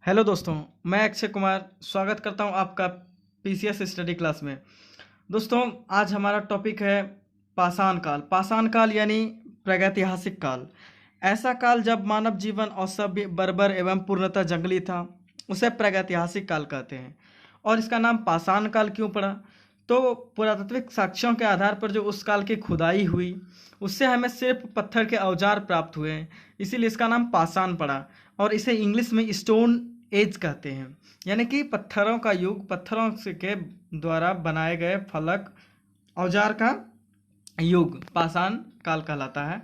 Hello दोस्तों, मैं अक्षय कुमार स्वागत करता हूं आपका पीसीएस स्टडी क्लास में। दोस्तों, आज हमारा टॉपिक है पाषाण काल। पाषाण काल यानी प्रागैतिहासिक काल। ऐसा काल जब मानव जीवन असभ्य, बर्बर एवं पूर्णतः जंगली था, उसे प्रागैतिहासिक काल कहते हैं। और इसका नाम पाषाण काल क्यों पड़ा? तो पुरातात्विक साक्ष्यों के आधार पर जो उस काल की खुदाई हुई, उससे हमें सिर्फ पत्थर के औजार प्राप्त हुए हैं, इसीलिए इसका नाम पाषाण पड़ा। और इसे इंग्लिश में स्टोन एज कहते हैं, यानी कि पत्थरों का युग, पत्थरों के द्वारा बनाए गए फलक, औजार का युग पाषाण काल कहलाता है।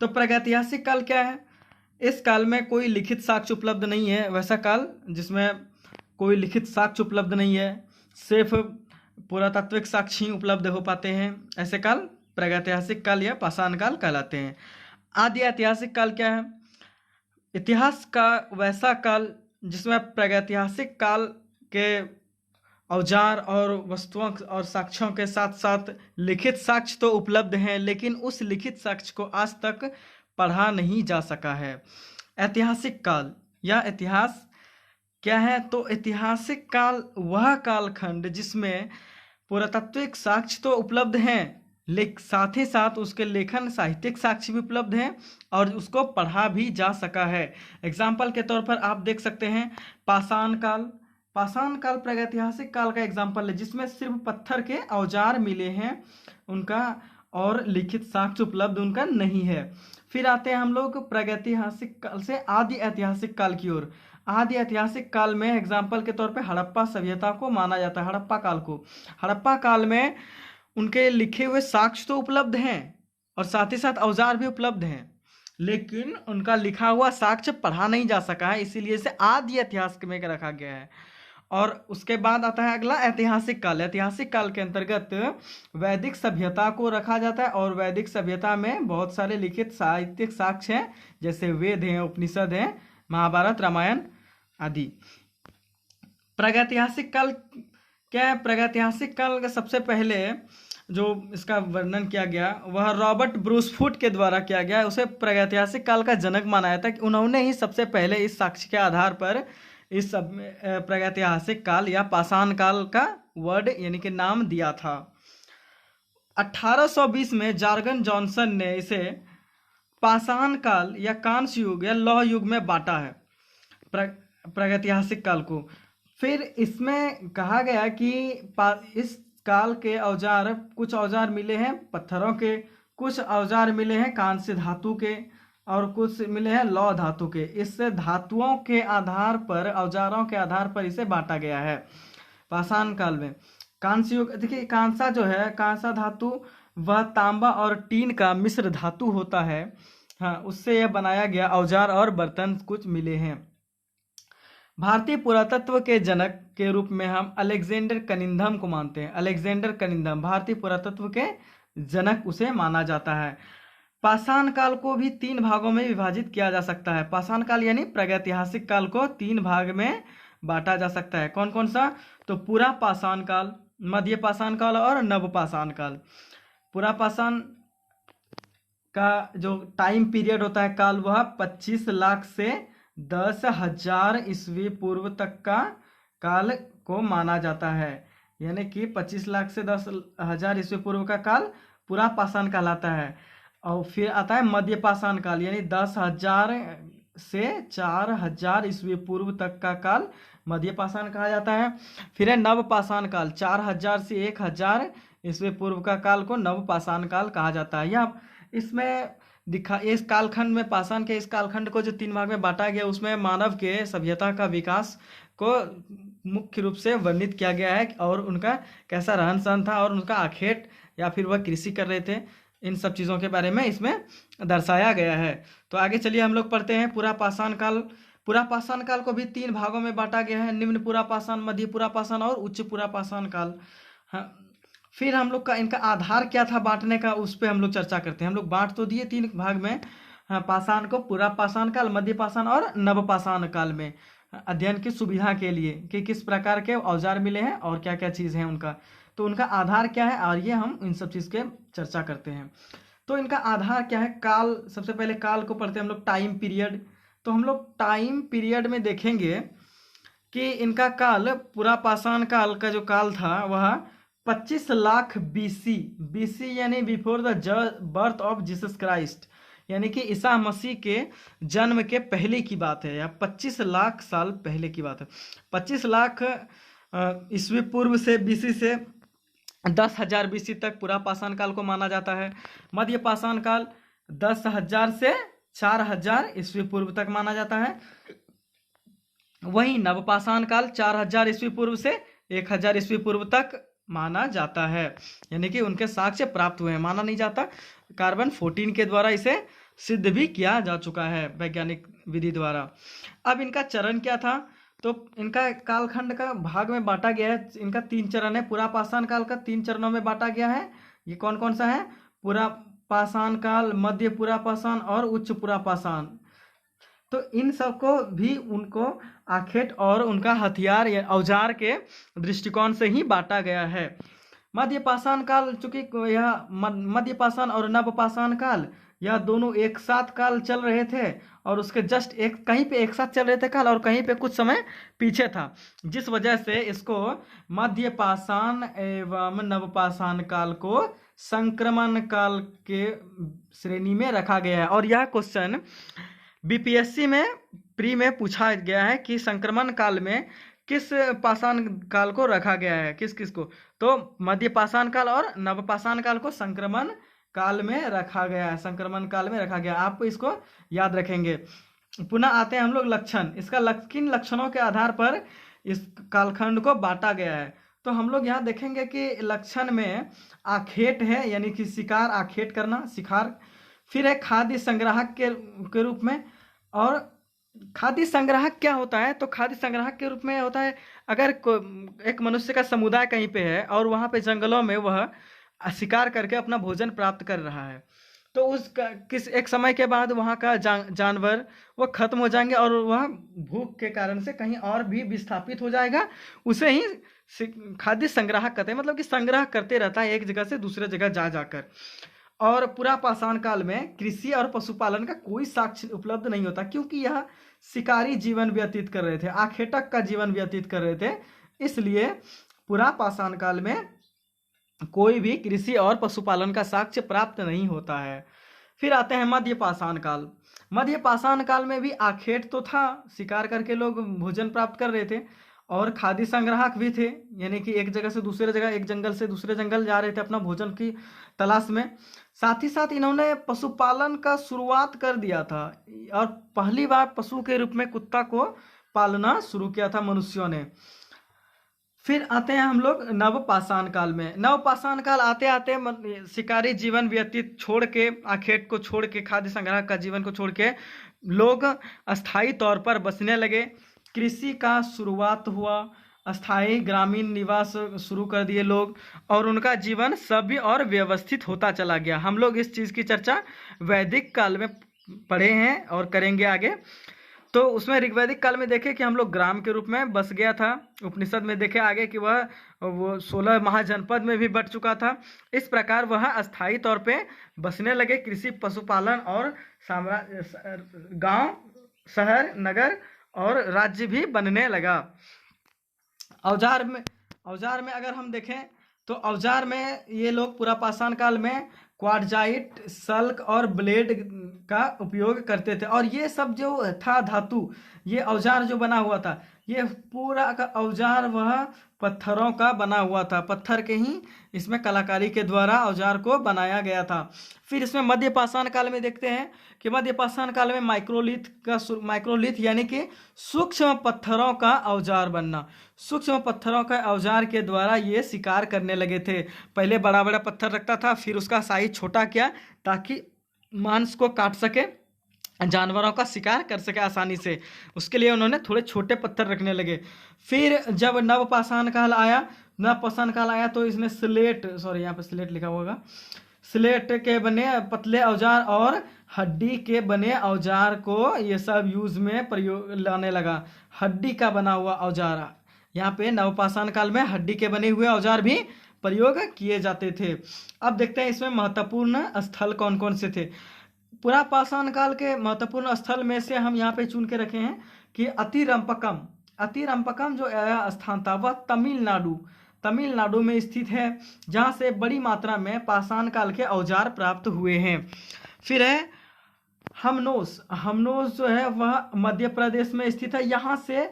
तो प्रागैतिहासिक काल क्या है? इस काल में कोई लिखित साक्ष्य उपलब्ध नहीं है। वैसा काल जिसमें कोई लिखित साक्ष्य उपलब्ध नहीं है, सिर्फ पुरातात्विक साक्ष्य ही उपलब्ध हो पाते हैं, ऐसे काल प्रागैतिहासिक काल या पाषाण काल कहलाते हैं। आदि ऐतिहासिक काल क्या है? इतिहास का वैसा काल जिसमें प्रागैतिहासिक काल के औजार और वस्तुओं और साक्ष्यों के साथ साथ लिखित साक्ष्य तो उपलब्ध हैं, लेकिन उस लिखित साक्ष्य को आज तक पढ़ा नहीं जा सका है। ऐतिहासिक काल या इतिहास क्या है? तो ऐतिहासिक काल वह कालखंड जिसमें पुरातात्विक साक्ष्य तो उपलब्ध हैं, साथ ही साथ उसके लेखन साहित्यिक साक्ष्य भी उपलब्ध हैं और उसको पढ़ा भी जा सका है। एग्जाम्पल के तौर पर आप देख सकते हैं पाषाण काल। पाषाण काल प्रागैतिहासिक काल का एग्जाम्पल है जिसमें सिर्फ पत्थर के औजार मिले हैं उनका, और लिखित साक्ष्य उपलब्ध उनका नहीं है। फिर आते हैं हम लोग प्रागैतिहासिक काल से आदि ऐतिहासिक काल की ओर। आदि ऐतिहासिक काल में एग्जाम्पल के तौर पे हड़प्पा सभ्यता को माना जाता है। हड़प्पा काल को, हड़प्पा काल में उनके लिखे हुए साक्ष्य तो उपलब्ध हैं और साथ ही साथ औजार भी उपलब्ध हैं, लेकिन उनका लिखा हुआ साक्ष्य पढ़ा नहीं जा सका है, इसीलिए इसे आदि इतिहास में रखा गया है। और उसके बाद आता है अगला ऐतिहासिक काल। ऐतिहासिक काल के अंतर्गत वैदिक सभ्यता को रखा जाता है और वैदिक सभ्यता में बहुत सारे लिखित साहित्यिक साक्ष्य हैं, जैसे वेद हैं, उपनिषद हैं, महाभारत, रामायण आदि। प्रागैतिहासिक काल क्या है? प्रागैतिहासिक काल का सबसे पहले जो इसका वर्णन किया गया वह रॉबर्ट ब्रूसफुट के द्वारा किया गया। उसे प्रागैतिहासिक काल का जनक माना जाता है कि उन्होंने ही सबसे पहले इस साक्ष्य के आधार पर इस सब प्रागैतिहासिक काल या पाषाण काल का वर्ड यानी कि नाम दिया था। 1820 में जार्गन जॉनसन ने इसे पाषाण काल या कांस्य युग या लौह युग में बांटा है, प्रागैतिहासिक काल को। फिर इसमें कहा गया कि इस काल के औजार, कुछ औजार मिले हैं पत्थरों के, कुछ औजार मिले हैं कांस्य धातु के, और कुछ मिले हैं लौह धातु के। इससे धातुओं के आधार पर, औजारों के आधार पर इसे बांटा गया है पाषाण काल में। कांस्य युग, देखिए कांसा जो है, कांसा धातु वह तांबा और टीन का मिश्र धातु होता है। हाँ, उससे यह बनाया गया औजार और बर्तन कुछ मिले हैं। भारतीय पुरातत्व के जनक के रूप में हम अलेक्जेंडर कनिंघम को मानते हैं। अलेक्जेंडर कनिंघम भारतीय पुरातत्व के जनक उसे माना जाता है। पाषाण काल को भी 3 भागों में विभाजित किया जा सकता है। पाषाण काल यानी प्रागैतिहासिक काल को 3 भाग में बांटा जा सकता है। कौन कौन सा? तो पूरा पाषाण काल, मध्य पाषाण काल और नव पाषाण काल। पूरा पाषाण का जो टाइम पीरियड होता है, काल, वह 25 लाख से 10,000 ईस्वी पूर्व तक का काल को माना जाता है। यानी कि 25 लाख से 10,000 ईस्वी पूर्व का काल पूरा पाषाण कहलाता है। और फिर आता है मध्य पाषाण काल, यानी 10,000 से 4,000 ईस्वी पूर्व तक का काल मध्य पाषाण कहा जाता है। फिर है नव पाषाण काल, 4,000 से 1,000 ईस्वी पूर्व का काल को नव पाषाण काल कहा जाता है। यह इसमें इस कालखंड में, पाषाण के इस कालखंड को जो 3 भाग में बांटा गया, उसमें मानव के सभ्यता का विकास को मुख्य रूप से वर्णित किया गया है और उनका कैसा रहन सहन था और उनका आखेट या फिर वह कृषि कर रहे थे, इन सब चीज़ों के बारे में इसमें दर्शाया गया है। तो आगे चलिए हम लोग पढ़ते हैं पूरा पाषाण काल। पूरा पाषाण काल को भी 3 भागों में बांटा गया है, निम्न पूरा पाषाण, मध्य पूरा पाषाण और उच्च पूरा पाषाण काल। हाँ, फिर हम लोग का इनका आधार क्या था बांटने का, उस पर हम लोग चर्चा करते हैं। हम लोग बांट तो दिए 3 भाग में, हाँ, पाषाण को पूरा पाषाण काल, मध्य पाषाण और नव पाषाण काल में, अध्ययन की सुविधा के लिए कि किस प्रकार के औजार मिले हैं और क्या क्या चीज़ है उनका, तो उनका आधार क्या है, और ये हम इन सब चीज़ के चर्चा करते हैं। तो इनका आधार क्या है? काल, सबसे पहले काल को पढ़ते हैं हम लोग, टाइम पीरियड। तो हम लोग टाइम पीरियड में देखेंगे कि इनका काल, पूरा पाषाण काल का जो काल था वह 25 लाख बीसी, बीसी यानी before the birth of Jesus Christ, यानी कि ईसा मसीह के जन्म के पहले की बात है, या 25 लाख साल पहले की बात है। 25 लाख ईस्वी पूर्व से, बीसी से 10,000 बीसी तक पूरा पाषाण काल को माना जाता है। मध्य पाषाण काल 10,000 से 4,000 ईस्वी पूर्व तक माना जाता है। वहीं नवपाषाण काल 4,000 ईस्वी पूर्व से 1,000 ईस्वी पूर्व तक माना जाता है, यानी कि उनके साक्ष्य प्राप्त हुए हैं, माना नहीं जाता। कार्बन 14 के द्वारा इसे सिद्ध भी किया जा चुका है वैज्ञानिक विधि द्वारा। अब इनका चरण क्या था, तो इनका कालखंड का भाग में बांटा गया है। इनका 3 चरण है, पूरा पाषाण काल का 3 चरणों में बांटा गया है। ये कौन कौन सा है? पूरा पाषाण काल, मध्य पूरा पाषाण और उच्च पूरा पाषाण। तो इन सबको भी उनको आखेट और उनका हथियार या औजार के दृष्टिकोण से ही बांटा गया है। मध्य पाषाण काल, चूंकि यह मध्य पाषाण और नव पाषाण काल, यह दोनों एक साथ काल चल रहे थे, और उसके जस्ट एक कहीं पे एक साथ चल रहे थे काल, और कहीं पे कुछ समय पीछे था, जिस वजह से इसको मध्य पाषाण एवं नव पाषाण काल को संक्रमण काल के श्रेणी में रखा गया है। और यह क्वेश्चन बीपीएससी में प्री में पूछा गया है कि संक्रमण काल में किस पाषाण काल को रखा गया है, किस किस को, तो मध्य पाषाण काल और नव पाषाण काल को संक्रमण काल में रखा गया है, संक्रमण काल में रखा गया। आप इसको याद रखेंगे। पुनः आते हैं हम लोग लक्षण, इसका किन लक्षणों के आधार पर इस कालखंड को बांटा गया है। तो हम लोग यहाँ देखेंगे कि लक्षण में आखेट है, यानी कि शिकार, आखेट करना, शिकार। फिर है खाद्य संग्राहक के रूप में। और खाद्य संग्राहक क्या होता है, तो खाद्य संग्राहक के रूप में होता है, अगर एक मनुष्य का समुदाय कहीं पे है और वहाँ पे जंगलों में वह शिकार करके अपना भोजन प्राप्त कर रहा है, तो किस एक समय के बाद वहाँ का जानवर वो खत्म हो जाएंगे और वह भूख के कारण से कहीं और भी विस्थापित हो जाएगा। उसे ही खाद्य संग्राहक कहते हैं, मतलब कि संग्रह करते रहता है एक जगह से दूसरे जगह जा जाकर। और पूरा पाषाण काल में कृषि और पशुपालन का कोई साक्ष्य उपलब्ध नहीं होता, क्योंकि यह शिकारी जीवन व्यतीत कर रहे थे, आखेटक का जीवन व्यतीत कर रहे थे, इसलिए पूरा पाषाण काल में कोई भी कृषि और पशुपालन का साक्ष्य प्राप्त नहीं होता है। फिर आते हैं मध्य पाषाण काल। मध्य पाषाण काल में भी आखेट तो था, शिकार करके लोग भोजन प्राप्त कर रहे थे, और खाद्य संग्राहक भी थे, यानी कि एक जगह से दूसरे जगह, एक जंगल से दूसरे जंगल जा रहे थे अपना भोजन की तलाश में। साथ ही साथ इन्होंने पशुपालन का शुरुआत कर दिया था, और पहली बार पशु के रूप में कुत्ता को पालना शुरू किया था मनुष्यों ने। फिर आते हैं हम लोग नव पाषाण काल में। नव पाषाण काल आते आते शिकारी जीवन व्यतीत छोड़ के, आखेट को छोड़ के, खाद्य संग्रह का जीवन को छोड़ के लोग अस्थायी तौर पर बसने लगे। कृषि का शुरुआत हुआ, अस्थायी ग्रामीण निवास शुरू कर दिए लोग, और उनका जीवन सभ्य और व्यवस्थित होता चला गया। हम लोग इस चीज़ की चर्चा वैदिक काल में पढ़े हैं और करेंगे आगे। तो उसमें ऋग्वैदिक काल में देखे कि हम लोग ग्राम के रूप में बस गया था। उपनिषद में देखे आगे कि वो 16 महाजनपद में भी बट चुका था। इस प्रकार वह अस्थायी तौर पे बसने लगे। कृषि, पशुपालन और गांव, शहर, नगर और राज्य भी बनने लगा। औजार में अगर हम देखें तो औजार में ये लोग पूरा पाषाण काल में क्वार्टजाइट, सल्क और ब्लेड का उपयोग करते थे। और ये सब जो था धातु, ये औजार जो बना हुआ था, ये पूरा का औजार वह पत्थरों का बना हुआ था। पत्थर के ही इसमें कलाकारी के द्वारा औजार को बनाया गया था। फिर इसमें मध्य पाषाण काल में देखते हैं कि मध्य पाषाण काल में माइक्रोलिथ यानी कि सूक्ष्म पत्थरों का औजार बनना। सूक्ष्म पत्थरों का औजार के द्वारा ये शिकार करने लगे थे। पहले बड़ा बड़ा पत्थर रखता था, फिर उसका साइज छोटा किया ताकि मांस को काट सके, जानवरों का शिकार कर सके आसानी से। उसके लिए उन्होंने थोड़े छोटे पत्थर रखने लगे। फिर जब नव पाषाण काल आया तो इसने यहाँ पे स्लेट लिखा होगा, स्लेट के बने पतले औजार और हड्डी के बने औजार को ये सब यूज में प्रयोग लाने लगा। हड्डी का बना हुआ औजार, यहाँ पे नवपाषाण काल में हड्डी के बने हुए औजार भी प्रयोग किए जाते थे। अब देखते हैं इसमें महत्वपूर्ण स्थल कौन कौन से थे। पूरा पाषाण काल के महत्वपूर्ण स्थल में से हम यहाँ पे चुन के रखे हैं कि अतिरंपकम, अतिरंपकम जो स्थान था वह तमिलनाडु में स्थित है, जहाँ से बड़ी मात्रा में पाषाण काल के औजार प्राप्त हुए हैं। फिर है हमनोस जो है वह मध्य प्रदेश में स्थित है। यहाँ से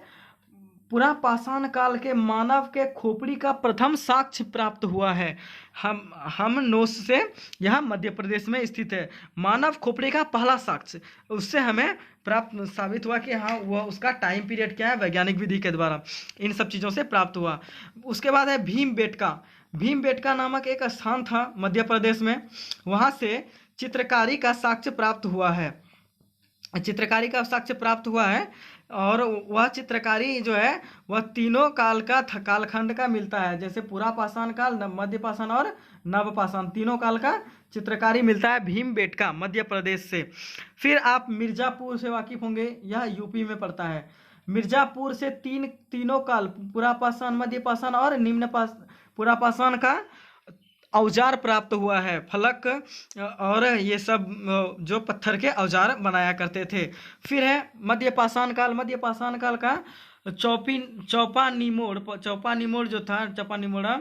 पूरा पाषाण काल के मानव के खोपड़ी का प्रथम साक्ष्य प्राप्त हुआ है। हमनोस से यह मध्य प्रदेश में स्थित है। मानव खोपड़ी का पहला साक्ष्य उससे हमें प्राप्त साबित हुआ कि हाँ वह उसका टाइम पीरियड क्या है, वैज्ञानिक विधि के द्वारा इन सब चीज़ों से प्राप्त हुआ। उसके बाद है भीमबेटका नामक एक स्थान था मध्य प्रदेश में, वहाँ से चित्रकारी का साक्ष्य प्राप्त हुआ है। और वह चित्रकारी जो है वह तीनों कालखंड का मिलता है, जैसे पूरा पाषाण काल, मध्य पाषाण और नव पाषाण, तीनों काल का चित्रकारी मिलता है भीमबेटका मध्य प्रदेश से। फिर आप मिर्जापुर से वाकिफ होंगे, यह यूपी में पड़ता है। मिर्जापुर से तीनों काल, पूरा पाषाण, मध्य पाषाण और पूरा पाषाण का औजार प्राप्त हुआ है। फलक और ये सब जो पत्थर के औजार बनाया करते थे। फिर है मध्य पाषाण काल का चौपा निमोड़ जो था, चौपा निमोड़ा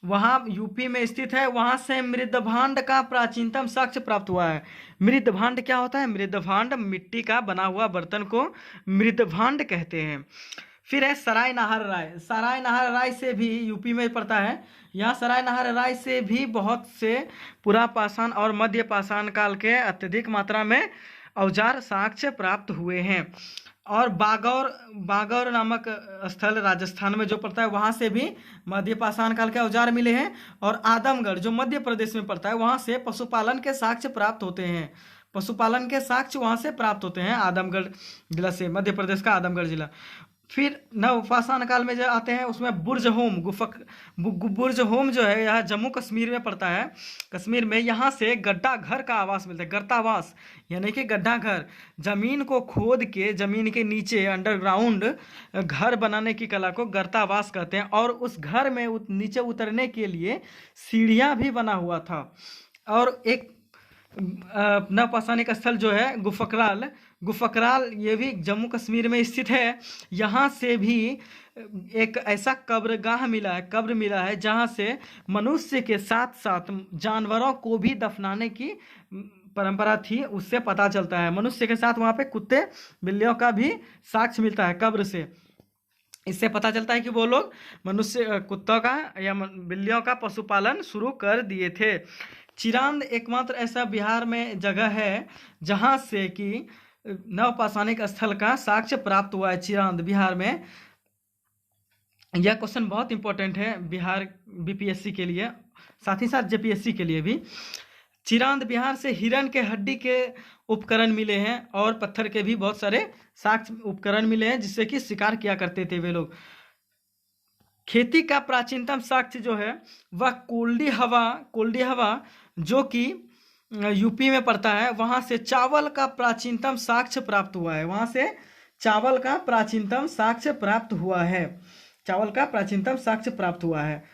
वहाँ यूपी में स्थित है। वहाँ से मृदभांड का प्राचीनतम साक्ष्य प्राप्त हुआ है। मृदभांड क्या होता है? मृदभांड मिट्टी का बना हुआ बर्तन को मृदभांड कहते हैं। फिर है सराय नाहर राय से भी यूपी में पड़ता है। यहाँ सराय नाहर राय से भी बहुत से पूरा पाषाण और मध्य पाषाण काल के अत्यधिक मात्रा में औजार साक्ष्य प्राप्त हुए हैं। और बागौर नामक स्थल राजस्थान में जो पड़ता है, वहाँ से भी मध्य पाषाण काल के औजार मिले हैं। और आदमगढ़ जो मध्य प्रदेश में पड़ता है, वहाँ से पशुपालन के साक्ष्य प्राप्त होते हैं। वहाँ से प्राप्त होते हैं आदमगढ़ जिला से, मध्य प्रदेश का आदमगढ़ जिला। फिर नव पाषाण काल में जो आते हैं उसमें बुर्ज होम जो है यह जम्मू कश्मीर में पड़ता है। कश्मीर में यहाँ से गड्ढा घर का आवास मिलता है, गर्तावास यानी कि गड्ढा घर। जमीन को खोद के जमीन के नीचे अंडरग्राउंड घर बनाने की कला को गर्तावास कहते हैं। और उस घर में नीचे उतरने के लिए सीढ़ियाँ भी बना हुआ था। और एक नवपाषाणिक स्थल जो है गुफकराल ये भी जम्मू कश्मीर में स्थित है। यहाँ से भी एक ऐसा कब्र मिला है जहाँ से मनुष्य के साथ साथ जानवरों को भी दफनाने की परंपरा थी, उससे पता चलता है। मनुष्य के साथ वहाँ पे कुत्ते बिल्लियों का भी साक्ष्य मिलता है कब्र से। इससे पता चलता है कि वो लोग मनुष्य कुत्तों का या बिल्लियों का पशुपालन शुरू कर दिए थे। चिरांद एकमात्र ऐसा बिहार में जगह है जहाँ से कि नवपाषाणिक स्थल का साक्ष्य प्राप्त हुआ है। चिरांद बिहार में। यह क्वेश्चन बहुत इंपॉर्टेंट है बिहार बीपीएससी के लिए, साथ ही साथ जेपीएससी के लिए भी। चिरांद बिहार से हिरण के हड्डी के उपकरण मिले हैं और पत्थर के भी बहुत सारे साक्ष्य उपकरण मिले हैं जिससे कि शिकार किया करते थे वे लोग। खेती का प्राचीनतम साक्ष्य जो है वह कोल्डी हवा जो कि यूपी में पड़ता है, वहां से चावल का प्राचीनतम साक्ष्य प्राप्त हुआ है।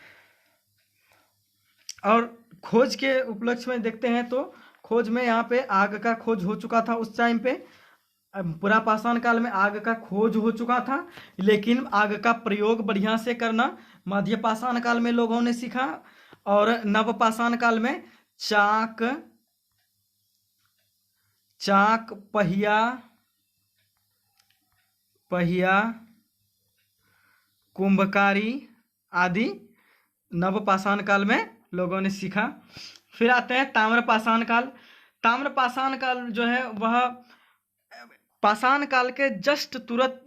और खोज के उपलक्ष्य में देखते हैं तो खोज में यहाँ पे आग का खोज हो चुका था उस टाइम पे। पूरा पाषाण काल में आग का खोज हो चुका था, लेकिन आग का प्रयोग बढ़िया से करना मध्य पाषाण काल में लोगों ने सीखा। और नव पाषाण काल में चाक, पहिया, कुंभकारी आदि नव पाषाण काल में लोगों ने सीखा। फिर आते हैं ताम्रपाषाण काल जो है वह पाषाण काल के जस्ट तुरंत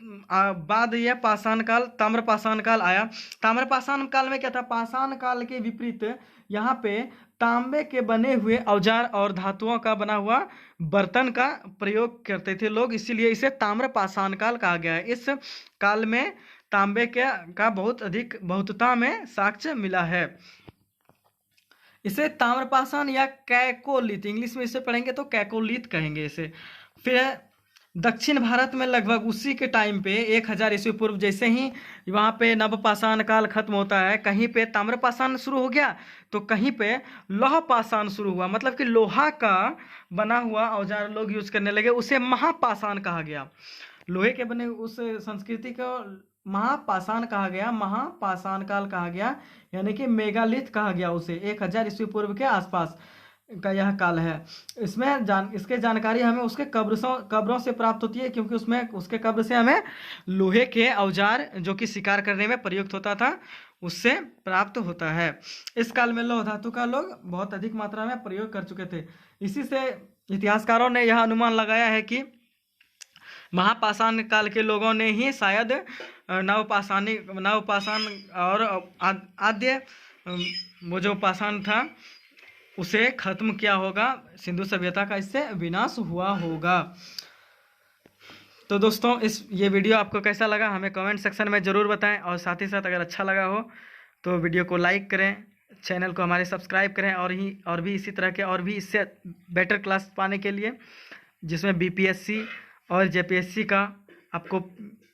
बाद यह ताम्रपाषाण काल आया। ताम्रपाषाण काल में क्या था? पाषाण काल के विपरीत यहाँ पे तांबे के बने हुए औजार और धातुओं का बना हुआ बर्तन का प्रयोग करते थे लोग, इसीलिए इसे ताम्रपाषाण काल कहा गया है। इस काल में तांबे का बहुतता में साक्ष्य मिला है। इसे ताम्रपाषाण या कैकोलिथ, इंग्लिश में इसे पढ़ेंगे तो कैकोलिथ कहेंगे इसे। फिर दक्षिण भारत में लगभग उसी के टाइम पे 1000 ईस्वी पूर्व जैसे ही वहाँ पे नवपाषाण काल खत्म होता है, कहीं पे ताम्रपाषाण शुरू हो गया तो कहीं पे लौह पाषाण शुरू हुआ। मतलब कि लोहा का बना हुआ औजार लोग यूज करने लगे, उसे महापाषाण कहा गया। लोहे के बने उस संस्कृति को महापाषाण कहा गया, महापाषाण काल कहा गया, यानी कि मेगालिथ कहा गया उसे। 1000 ईस्वी पूर्व के आसपास का यह काल है। इसमें इसके जानकारी हमें उसके कब्रों से प्राप्त होती है, क्योंकि उसमें उसके कब्र से हमें लोहे के औजार जो कि शिकार करने में प्रयुक्त होता था उससे प्राप्त होता है। इस काल में लौह धातु का लोग बहुत अधिक मात्रा में प्रयोग कर चुके थे। इसी से इतिहासकारों ने यह अनुमान लगाया है कि महापाषाण काल के लोगों ने ही शायद नवपाषाण और आद्य वो जो पाषाण था उसे खत्म किया होगा। सिंधु सभ्यता का इससे विनाश हुआ होगा। तो दोस्तों ये वीडियो आपको कैसा लगा हमें कमेंट सेक्शन में ज़रूर बताएं, और साथ ही साथ अगर अच्छा लगा हो तो वीडियो को लाइक करें, चैनल को हमारे सब्सक्राइब करें, और भी इसी तरह के और भी इससे बेटर क्लास पाने के लिए, जिसमें बीपीएससी और जेपीएससी का आपको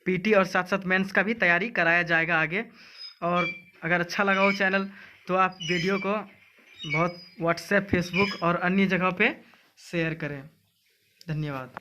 पीटी और साथ साथ मेंस का भी तैयारी कराया जाएगा आगे। और अगर अच्छा लगा हो चैनल तो आप वीडियो को बहुत व्हाट्सएप, फेसबुक और अन्य जगहों पे शेयर करें। धन्यवाद।